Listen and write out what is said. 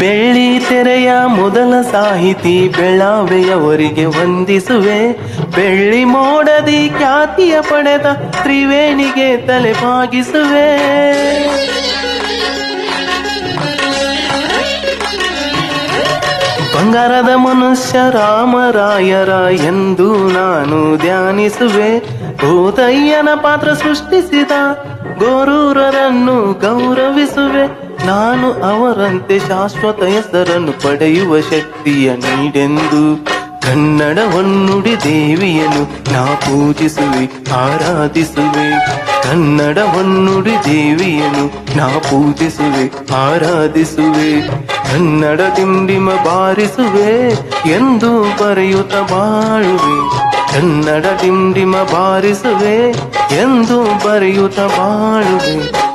ಬೆಳ್ಳಿ ತೆರೆಯ ಮೊದಲ ಸಾಹಿತಿ ಬೆಳಾವೆಯವರಿಗೆ ವಂದಿಸುವೆ. ಬೆಳ್ಳಿ ಮೋಡದಿ ಖ್ಯಾತಿಯ ಪಡೆದ ತ್ರಿವೇಣಿಗೆ ತಲೆ ಬಾಗಿಸುವೆ. ಬಂಗಾರದ ಮನುಷ್ಯ ರಾಮರಾಯರ ಎಂದು ನಾನು ಧ್ಯಾನಿಸುವೆ. ಭೂತಯ್ಯನ ಪಾತ್ರ ಸೃಷ್ಟಿಸಿದ ಗೋರೂರರನ್ನು ಗೌರವಿಸುವೆ. ನಾನು ಅವರಂತೆ ಶಾಶ್ವತ ಹೆಸರನ್ನು ಪಡೆಯುವ ಶಕ್ತಿಯ ನೀಡೆಂದು ಕನ್ನಡ ಹೊನ್ನುಡಿ ದೇವಿಯನ್ನು ನಾ ಪೂಜಿಸುವೆ, ಆರಾಧಿಸುವೆ. ಕನ್ನಡ ಹೊನ್ನುಡಿ ದೇವಿಯನ್ನು ನಾ ಪೂಜಿಸುವೆ, ಆರಾಧಿಸುವೆ. ಕನ್ನಡ ಡಿಂಡಿಮ ಬಾರಿಸುವೆ ಎಂದು ಬರೆಯುತ್ತ ಬಾಳುವೆ. ಕನ್ನಡ ಡಿಂಡಿಮ ಬಾರಿಸುವೆ ಎಂದು ಬರೆಯುತ್ತ ಬಾಳುವೆ.